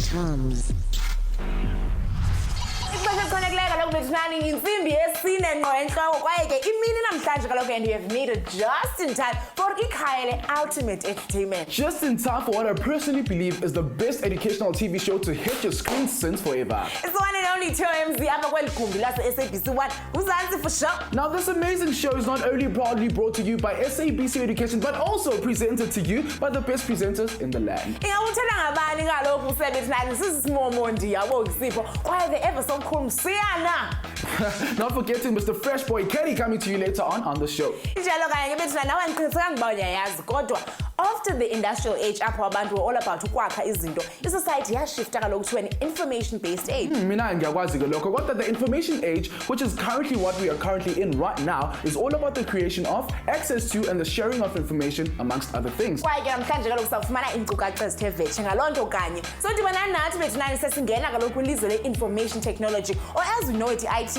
TOMz. And we have made it just in time for ultimate entertainment. Just in time for what I personally believe is the best educational TV show to hit your screen since forever. It's the one and only TOMz SABC 1 Uzansi for sure. Now this amazing show is not only proudly brought to you by SABC Education but also presented to you by the best presenters in the land. Not forgetting Mr. Fresh Boy Kenny coming to you later on the show. After the industrial age, abantu were all about ukwakha izinto. The society has shifted to an information-based age. The information age, which is currently what we are currently in right now, is all about the creation of, access to, and the sharing of information amongst other things. So information technology, or as we know it, IT.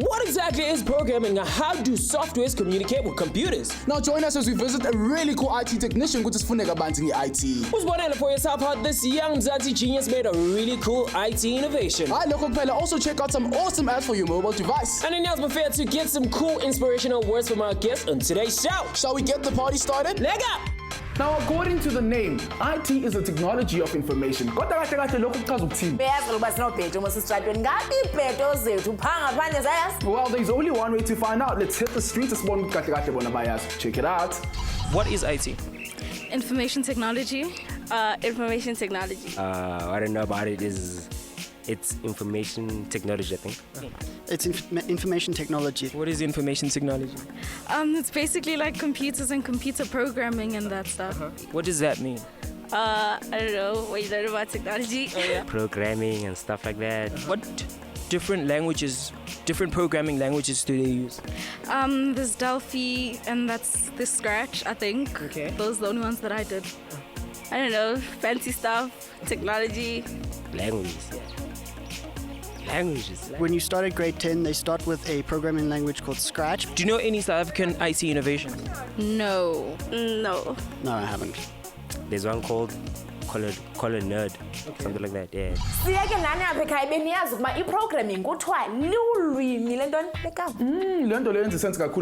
What exactly is programming and how do softwares communicate with computers? Now join us as we visit a really cool IT technician who's for IT. Who's wondering for yourself how this young Mzansi genius made a really cool IT innovation? Hi, local fella. Also check out some awesome apps for your mobile device. And then now's my fair to get some cool inspirational words from our guests on today's show. Shall we get the party started? Leg up! Now, according to the name, IT is a technology of information. Well, there's only one way to find out. Let's hit the streets. Check it out. What is IT? Information technology. Information technology. I don't know about it. It's information technology, I think. It's information technology. What is information technology? It's basically like computers and computer programming and that stuff. What does that mean? I don't know. What you learn about technology? Programming and stuff like that. What different programming languages do they use? There's Delphi and that's the Scratch, I think. Okay. Those are the only ones that I did. I don't know, fancy stuff, technology. Languages. When you start at grade 10, they start with a programming language called Scratch. Do you know any South African IT innovations? No. No, I haven't. There's one called Color Nerd, something like that, yeah.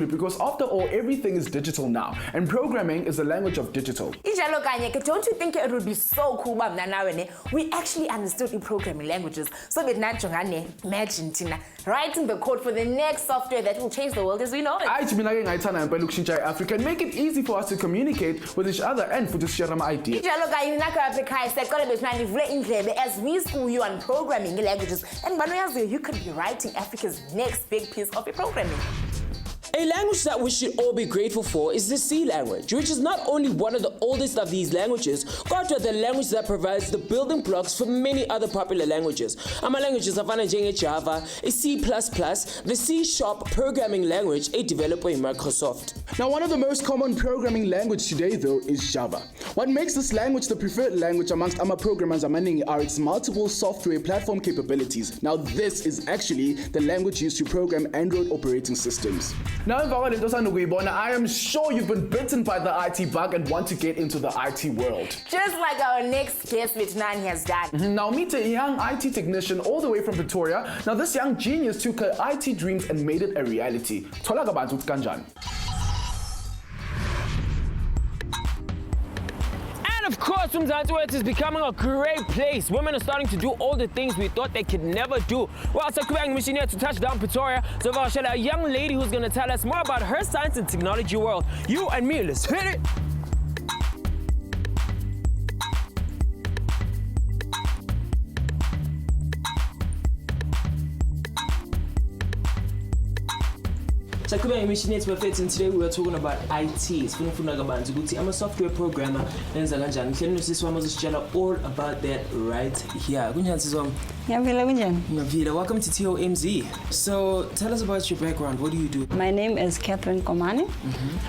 Because after all, everything is digital now, and programming is the language of digital. Don't you think it would be so cool we actually understood the programming languages? So imagine Tina writing the code for the next software that will change the world as we know it. Africa and make it easy for us to communicate with each other and for to share some ideas. As we school you on programming languages, and you could be writing Africa's next big piece of programming. A language that we should all be grateful for is the C language, which is not only one of the oldest of these languages, but the language that provides the building blocks for many other popular languages. Languages are Java, a C++, the C# programming language, a developer in Microsoft. Now, one of the most common programming language today, though, is Java. What makes this language the preferred language amongst AMA programmers are its multiple software platform capabilities. Now, this is actually the language used to program Android operating systems. Now, I am sure you've been bitten by the IT bug and want to get into the IT world. Just like our next guest, Nani has done. Now, meet a young IT technician all the way from Pretoria. Now, this young genius took her IT dreams and made it a reality. Of course, Mzansi is becoming a great place. Women are starting to do all the things we thought they could never do. Well, so we're mission here to touch down Pretoria. So I'll show a young lady who's going to tell us more about her science and technology world. You and me, let's hit it. So and today we are talking about IT. I'm a software programmer and all about that right here. Welcome to TOMz. So tell us about your background. What do you do? My name is Catherine Komane.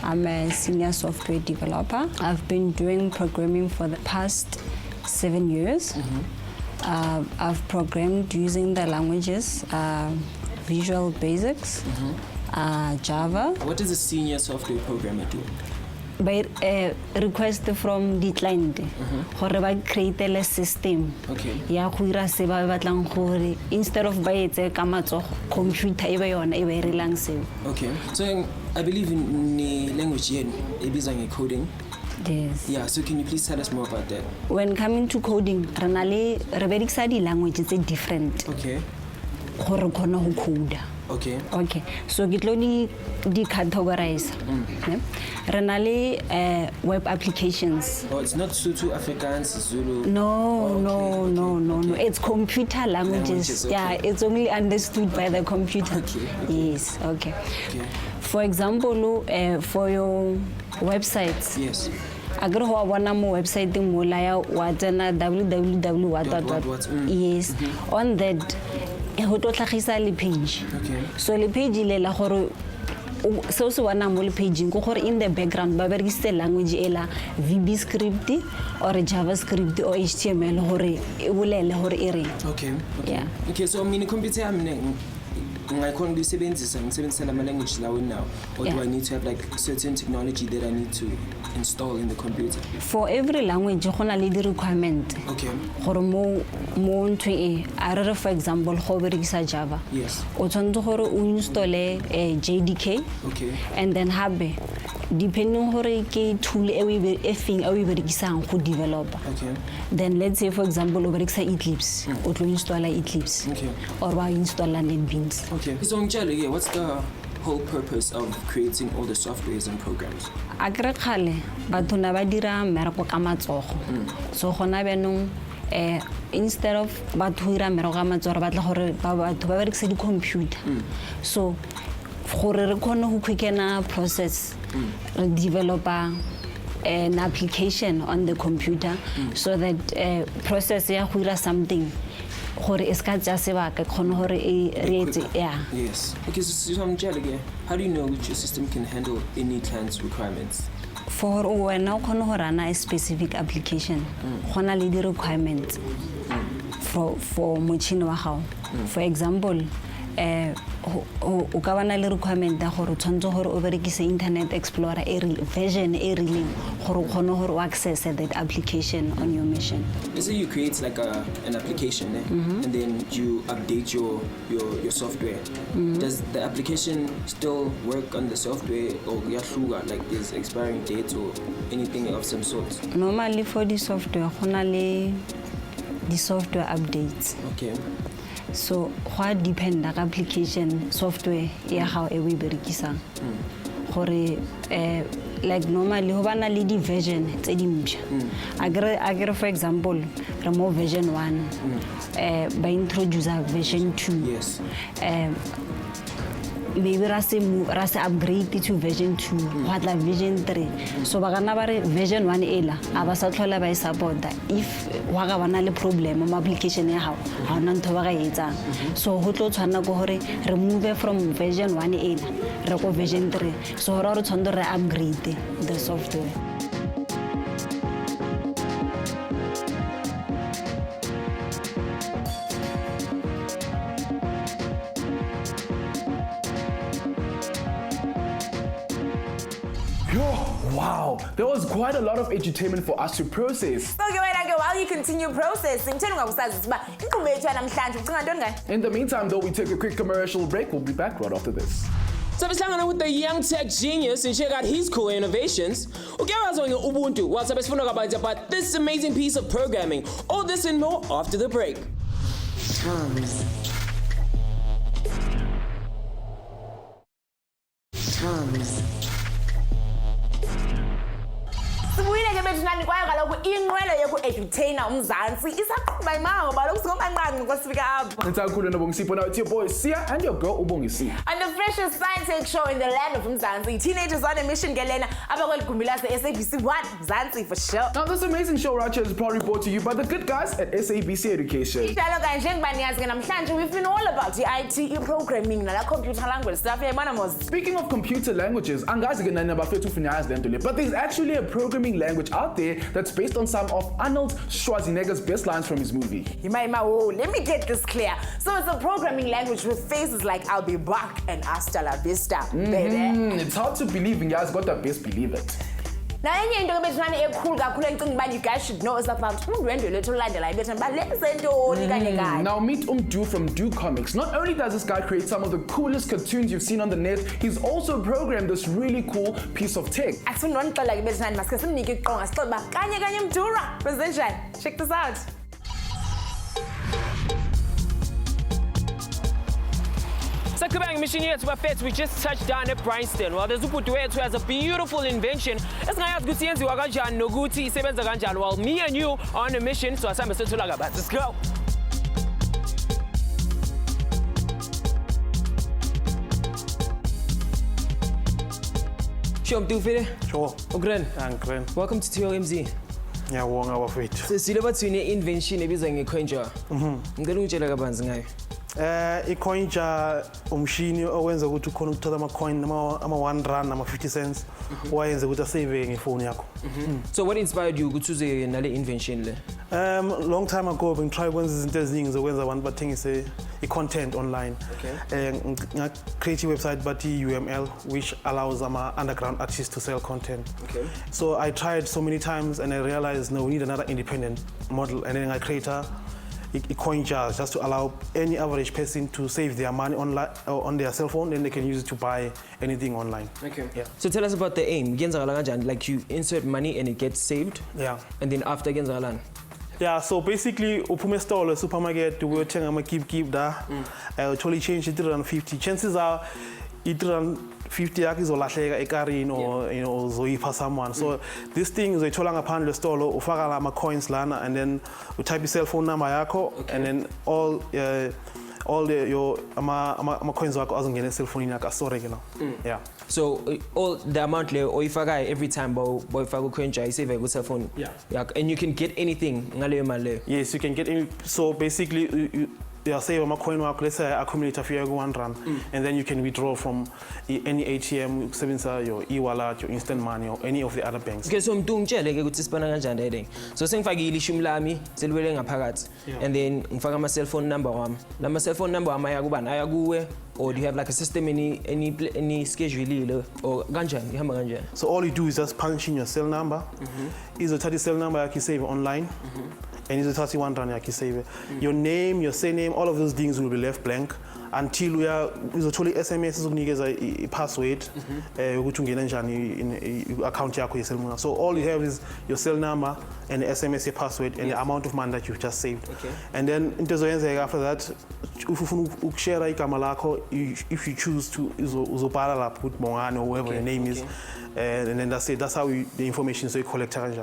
I'm a senior software developer. I've been doing programming for the past 7 years. I've programmed using the languages Visual Basics, Java. What does a senior software programmer do? By request from the client, gore ba create a system. Okay. Ya go ira se ba batlang gore instead of ba etse ka matsogo computer e ba yona e ba e rilang seo. Okay. So I believe in the language here, ebizwa coding. Yes. Yeah, so can you please tell us more about that? When coming to coding, re na le re berekisa di languages tse different. Okay. Gore khona go coda. Okay. Okay, so ke tlo di categorize. Re na le web applications. Oh, it's not Sotho, Afrikaans, Zulu. No. It's computer languages. Okay. Yeah, it's only understood by the computer. Okay. Yes, okay. For example, for your websites. Yes. Agro ho bona mo website mo la ya wa tsena www What? Yes. On that ho tlo tlhagisa le page. Okay. So le page le la gore so wana mo le page go gore in the background ba berekise language ela VB script or JavaScript or HTML gore e bolele gore e reng. Okay. Yeah. Okay, so mina computer yami ngayikhona ngisebenzisa lama language lawo now, or do I need to have like certain technology that I need to install in the computer? For every language go na le di requirement. Okay. Gore mo ntwe e are for example go berekisa Java. Yes. O tshwanetse gore o installe JDK. Okay. And then habe depending gore ke tool e berekisang go develop. Okay. Then let's say for example o berekisa Eclipse, o tlo installa Eclipse. Okay. Or wa installa NetBeans. Okay. So Ngitshele, what's the whole purpose of creating all the softwares and programs? Akere khale batho na ba dira mmereko ka matsogo. So gona benong instead of batho ira mmereko ka matsogo ba tla gore batho ba berekisa di computer. So gore re khone go quickena process re developer an application on the computer so that process ya go ira something gore e ska tsa sebaka khone gore e reetse. Yeah. Yes. Okay, so Ngitshele, how do you know which your system can handle any client's requirements? For when o khone go rana a specific application gona le di requirements for motšhini wa gago. For example, o ka bana le requirement ya gore tshwantse gore o berekise Internet Explorer version e rileng gore o khone gore o access that application on your machine. Let's say you create like an application and then you update your software. Does the application still work on the software, or like there's expiring dates or anything of some sort? Normally for the software gona le the software updates. Okay. So what depend on application software ya how e we berekisang gore like normally ho bana le di version tse di mpšha. Agre for example re mo version 1 ba introduce version 2. Yes. Maybe rase upgrade to version 2 what la version 3. So ba kana ba re version 1 ela aba sa tlhola ba e supporta if wa ga bana le problem mo application ya gago ha ona ntho ba ga etsa. So ho tlo tshwana go gore re move from version 1 ela re go version 3, so re tshwanetse re upgrade the software. Wow, there was quite a lot of edutainment for us to process. So while you continue processing, In the meantime, though, we take a quick commercial break. We'll be back right after this. So we're hanging with the young tech genius and check out his cool innovations. Okay, I was on your Ubuntu. What's up about this amazing piece of programming? All this and more after the break. TOMz. sibuyile ke bethu nani kwaye kaloku inqwelo yoku-edutaina uMzantsi isaqhuba imango baloku singomanqanqi kwasifika apho. Ntakhulu nobongisipho. Now it's your boy Sia and your girl Ubongisi. On the freshest science tech show in the land of Mzansi, teenagers on a mission ke lena abakweli gumbi lase SABC 1 Mzansi for sure. Now this amazing show right here is proudly brought to you by the good guys at SABC Education. Njalo kanje njengoba niyazi ke namhlanje we've been all about the IT programming nala computer language stuff yayibona mos. Speaking of computer languages, angazi ke nani abafethu ufunyazi lento le, but there's actually a programming language language out there that's based on some of Arnold Schwarzenegger's best lines from his movie. Let me get this clear. So it's a programming language with phrases like "I'll be back" and "Hasta la vista, baby." It's hard to believe, and you guys got to best believe it. Now, any you guys should know is about Now meet Umdu from Do Comics. Not only does this guy create some of the coolest cartoons you've seen on the net, he's also programmed this really cool piece of tech. Check this out. Sakubang mission here to Feds. We just touched down at Bryanston. Well, there's Uputuet who has a beautiful invention. Well, me and you are on a mission, so let's go. Sure, Sure. Ogren. Angren. Welcome to TOMz. Yeah, wong abafethu. Silaba tsine invention ebizwa ngecoinja. Ngicela ungitshela kabanzi ngayo. Icoinja umshini owenza ukuthi ukhona ukuthatha ama-coin ama-1 rand ama-50 cents wayenza ukuthi asave ngefoni yakho. So what inspired you ukuthi uze nale invention le? Long time ago bengitry ukwenza izinto eziningi zokwenza abantu bathengise i-content online. Create a website but UML which allows underground artists to sell content. So I tried so many times and I realized no, we need another independent model, and then I create a coin jar just to allow any average person to save their money online on their cell phone, then they can use it to buy anything online. Yeah. So tell us about the aim. Like you insert money and it gets saved. Yeah. And then after yeah, so basically uphuma store supermarket uyothenga ama-keep da totally change it to 50. Chances are it run 50 yakho izolahleka ekarini or uzoyipha someone. So this thing uzoyithola ngaphandle store ufaka la coins lana, and then you type your cell phone number yakho, and then all your coins wakho azongena cell phone yakho asore ke now. Yeah. So all the amount le oyifaka every time boyifaka coin jar isave ku cell phone. Yeah. And you can get anything ngaleyo mali. Yes, you can get any. So basically you save a coin work, let's say accumulate a few 1 rand, and then you can withdraw from any ATM, your e-wallet, your instant money, or any of the other banks. Okay, so ngitshele ke ukuthi sibana kanjani le. So sengifakile ishumi lami selibele ngaphakathi, and then ngifaka ama cell phone number wami. Lama cell phone number wami ayakubani? Ayakuwe, or do you have like a system any schedule or kanjani? Ihamba kanjani? So all you do is just punch in your cell number. Izothatha cell number yakho save online. And it's 31 rand yakho save. Your name, your surname, all of those things will be left blank until we are izothola SMS izokunikeza i-password ukuthi ungena njani in account yakho yeselula. So all you have is your cell number and the SMS, your password, and the amount of money that you've just saved. And then into ezoyenzeka after that, if ufuna ukushare igama lakho, if you choose to uzobhala lapho ukuthi Mongane or whoever your name is. And then that's it. That's how the information is collected.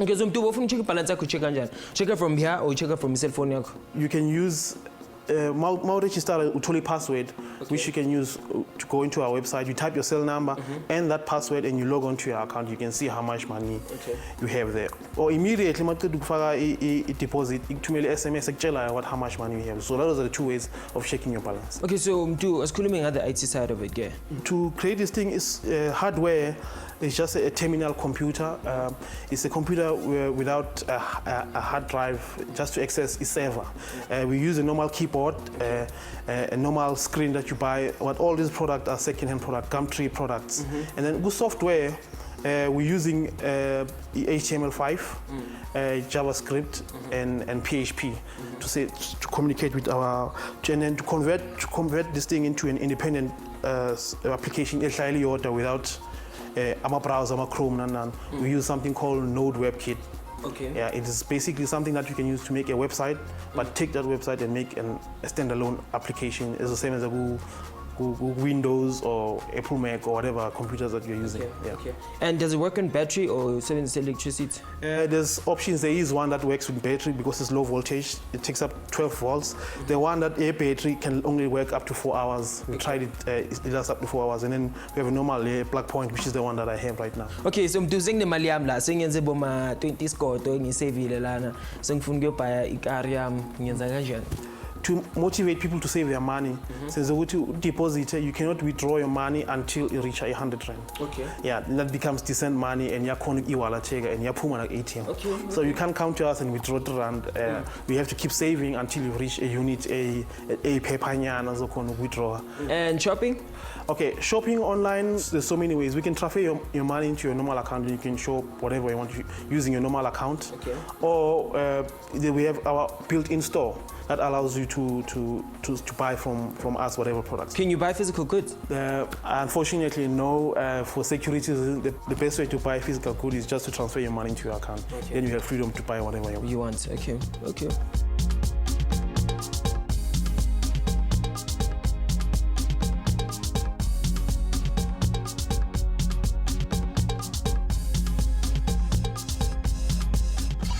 Okay, so mtu ufuna check balance yakho check kanjani? Check it from here or check it from your cell phone yakho? You can use register utoli password, which you can use to go into our website. You type your cell number and that password, and you log onto your account. You can see how much money you have there. Or immediately, you deposit to mail SMS how much money you have. So those are the two ways of checking your balance. Okay, so as cool at the IT side of it, yeah. To create this thing is hardware. It's just a terminal computer. It's a computer without a hard drive, just to access a server. We use a normal keyboard, a normal screen that you buy. But all these products are second-hand products, Gumtree products. And then with software, we're using HTML5, JavaScript, and PHP to communicate with and then to convert this thing into an independent application without I'm a browser, I'm a Chrome, we use something called Node WebKit. Okay. Yeah, it is basically something that you can use to make a website, but take that website and make a standalone application. It's the same as a Google Windows or Apple Mac or whatever computers that you're using. Okay. And does it work on battery or electricity? There's options. There is one that works with battery because it's low voltage. It takes up 12 volts. The one that air battery can only work up to 4 hours. We tried it, it does up to 4 hours. And then we have a normal plug point, which is the one that I have right now. Okay, so I'm doing the Maliam la, saying yenze boma 20 score to ngisavile lana. So ngifuna ukuyobhaya ikari yami ngenza kanjani? to motivate people to save their money. Since the deposit, you cannot withdraw your money until you reach 100 rand. Okay. Yeah, that becomes decent money, and you're going to and you're puma ATM. Okay. So you can't come to us and withdraw the rand. We have to keep saving until you reach a unit, a pepanyana, so can withdraw. And shopping? Okay, shopping online, there's so many ways. We can transfer your money into your normal account, and you can shop whatever you want using your normal account. Okay. Or we have our built-in store that allows you to buy from us whatever products. Can you buy physical goods? Unfortunately, no. For security, the best way to buy physical goods is just to transfer your money into your account. Okay. Then you have freedom to buy whatever you want. Okay.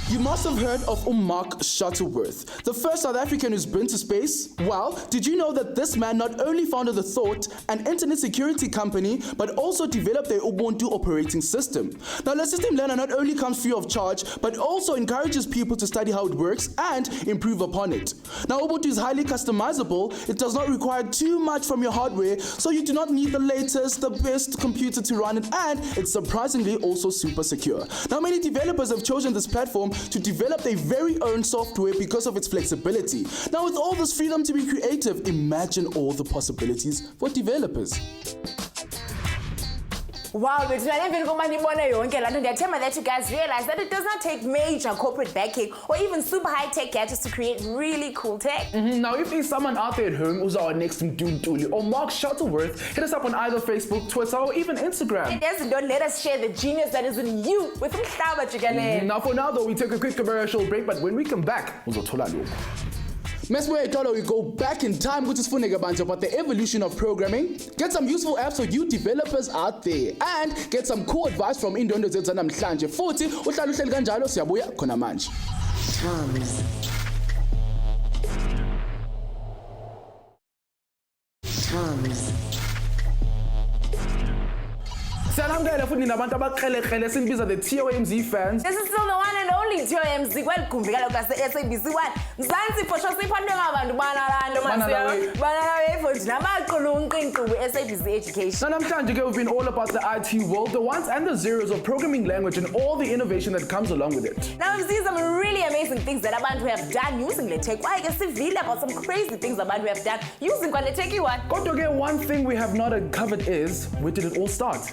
You must have heard of Mark Shuttleworth, the first South African who's been to space. Well, did you know that this man not only founded the Thought, an internet security company, but also developed the Ubuntu operating system? Now, the system learner not only comes free of charge, but also encourages people to study how it works and improve upon it. Now, Ubuntu is highly customizable. It does not require too much from your hardware, so you do not need the latest, the best computer to run it, and it's surprisingly also super secure. Now, many developers have chosen this platform to develop their very own software because of its flexibility. Now, with all this freedom to be creative, imagine all the possibilities for developers. Wow, but that you guys realize that it does not take major corporate backing or even super high-tech gadgets to create really cool tech. Now, if there's someone out there at home who's our next Mduduli or Mark Shuttleworth, hit us up on either Facebook, Twitter, or even Instagram. And yes, don't let us share the genius that is in you with Mhlaba. Now, for now, though, we take a quick commercial break, but when we come back, Meswe we go back in time, which is for about the evolution of programming, get some useful apps for you developers out there, and get some cool advice from Indondo Zeta namhlanje. Futhi uhlala uhleli kanjalo siyabuya khona manje. Salamgela futhi nabantu abakrelekrele sinibiza the TOMz fans. This is still the one and only TOMz kwelikhumbi kaloku SABC 1. Mzansi for sure siphandwe ngabantu banalando masiyo. Banalawe futhi namaqulunqi inkqubo SABC Education. Now, namhlanje we've been all about the IT world, the ones and the zeros of programming language and all the innovation that comes along with it. Now we've seen some really amazing things that abantu have done using the tech. Why can see about some crazy things abantu have done using the techie one. Kodwa one thing we have not covered is, where did it all start?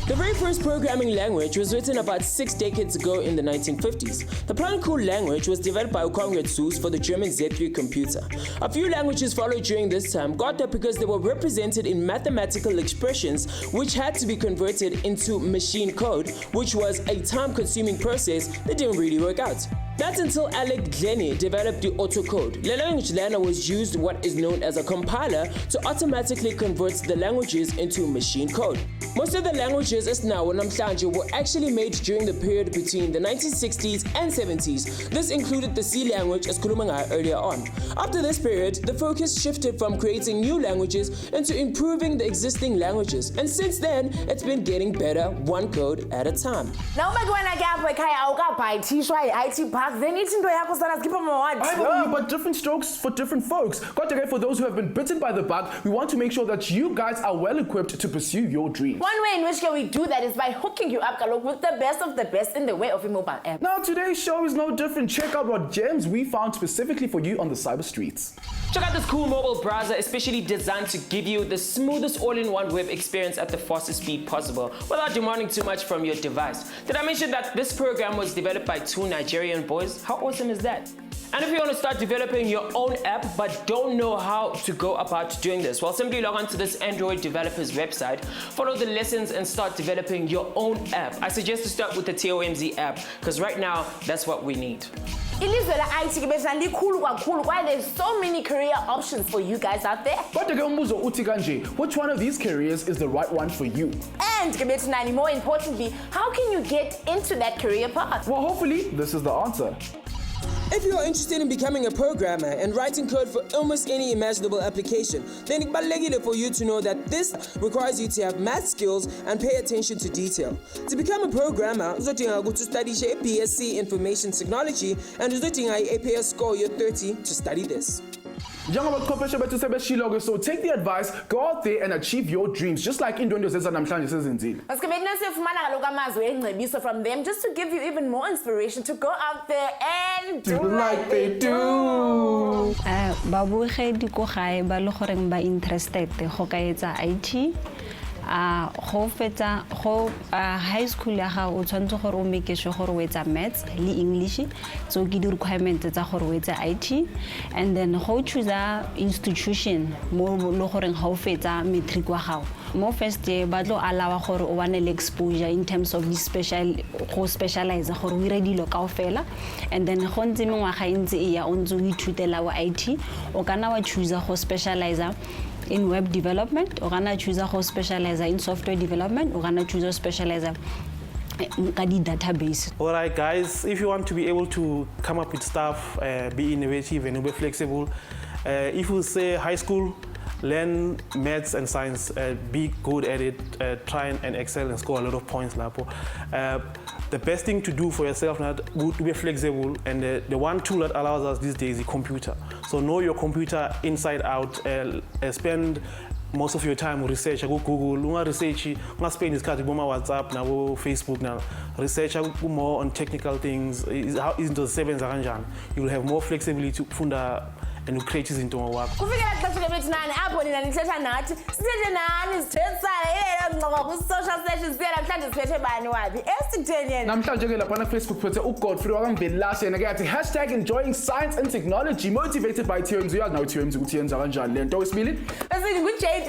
The very first programming language was written about 6 decades ago in the 1950s. The Plancool language was developed by Konrad Zuse for the German Z3 computer. A few languages followed during this time, got there because they were represented in mathematical expressions which had to be converted into machine code, which was a time-consuming process that didn't really work out. That's until Alec Glennie developed the autocode. The language learner was used what is known as a compiler to automatically convert the languages into machine code. Most of the languages as now namhlanje were actually made during the period between the 1960s and 70s. This included the C language as Kulumanga earlier on. After this period, the focus shifted from creating new languages into improving the existing languages. And since then, it's been getting better one code at a time. Now IT park, then it's into But different strokes for different folks. For those who have been bitten by the bug, we want to make sure that you guys are well equipped to pursue your dreams. One way in which we do that is by hooking you up with the best of the best in the way of a mobile app. Now today's show is no different. Check out what gems we found specifically for you on the cyber streets. Check out this cool mobile browser, especially designed to give you the smoothest all-in-one web experience at the fastest speed possible without demanding too much from your device. Did I mention that this program was developed by 2 Nigerian boys? How awesome is that? And if you want to start developing your own app but don't know how to go about doing this, well, simply log on to this Android developers website, follow the lessons and start developing your own app. I suggest to start with the TOMz app because right now that's what we need. There's so many career options for you guys out there. But which one of these careers is the right one for you? And more importantly, how can you get into that career path? Well, hopefully this is the answer. If you are interested in becoming a programmer and writing code for almost any imaginable application, then it's for you to know that this requires you to have math skills and pay attention to detail. To become a programmer, you have to study BSc Information Technology and you have a score 30 to study this. Njengobuchwepheshe bethu sebeshilo-ke, so take the advice, go out there and achieve your dreams, just like indwendwe zethu namhlanje sezenzile. Masikebeni nasiyofumana kaloku amazwi engcebiso from them just to give you even more inspiration to go out there and do like they do. Babuegedi ko gae ba le goreng ba interested go ka etsa IT. Go fetsa go high school ya ga o tshwantse gore o make sure gore o etsa maths le English, so ke di requirements tsa gore o etsa IT, and then go choose a institution mo lo gore ga o fetsa matric wa gago. Mo first year ba tlo allow gore o wane le exposure in terms of the specialize gore o ire dilo kaofela, and then go ntse mengwaga ntse e ya o ntse o ithutela wa IT o kana wa choose go specialize in web development, or gonna choose a specialize in software development, or gonna choose a specialize in database. All right, guys, if you want to be able to come up with stuff, be innovative and be flexible, if you say high school, learn maths and science, be good at it, try and excel and score a lot of points. The best thing to do for yourself now would be flexible, and the one tool that allows us these days is the computer. So know your computer inside out, spend most of your time research go Google, research, spend this card WhatsApp, now Facebook, now research more on technical things. How is the sevens arrange? You will have more flexibility to funda and create into our work. Kufikela xesha lebethinani apho nina nithetha nathi sithethe nani sithethana ngqoqa ku-social sessions siya namhlanje siphethe bani wabi esitheni yena Namhlanje ke lapha na Facebook phethe uGodfrey wakamvelelashi yena ke athi #enjoyingscience and technology motivated by TOMz. Uyazi nawe TOMz ukuthi yenza kanjani le nto. Wesibili besithi ngu-JB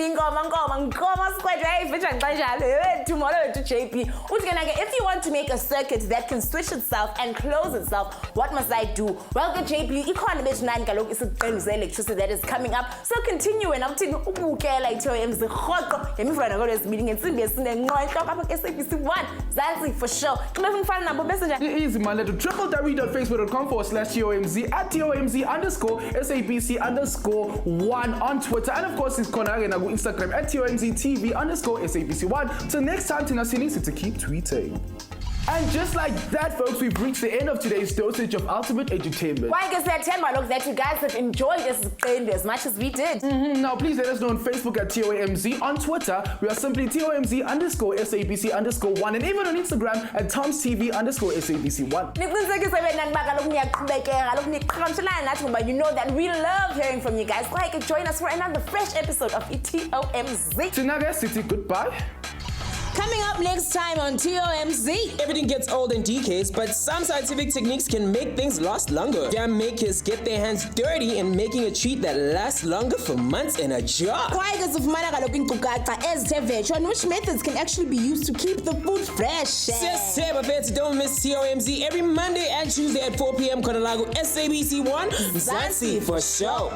Nkoma sikwethu ayivitsha nxanjalo ethumolo wethu JB uthi kena ke if you want to make a circuit that can switch itself and close itself, what must I do? Well ke JB ikhona bethinani kaloku isiqendu electricity that is coming up, so continue and uthini ubukela iTOMz rhoqo ngemivana ngolwesibili ngentsimbi yesine ngqo enhloko apha ku-SABC 1 Zanzi for sure. Xa ufuna nabo bese nje easy man, let's www.facebook.com/TOMz @TOMz_SABC_1 on Twitter, and of course it's khona ke na ku Instagram @TOMzTV_SABC1. Till next time, Tina Silisi to keep tweeting. And just like that, folks, we've reached the end of today's dosage of ultimate edutainment. Why guess that that you guys have enjoyed this as much as we did. Now, please let us know on Facebook @TOMz. On Twitter, we are simply TOMz_SABC_1, and even on Instagram @TOMzTV_SABC1. You know that we love hearing from you guys. Join us for another fresh episode of TOMz. Tinaga City, goodbye. Coming up next time on TOMz. Everything gets old and decays, but some scientific techniques can make things last longer. Jam makers get their hands dirty in making a treat that lasts longer for months in a jar. Which methods can actually be used to keep the food fresh? Don't miss TOMz every Monday and Tuesday at 4 p.m. Konalago SABC 1 Zanzi for show.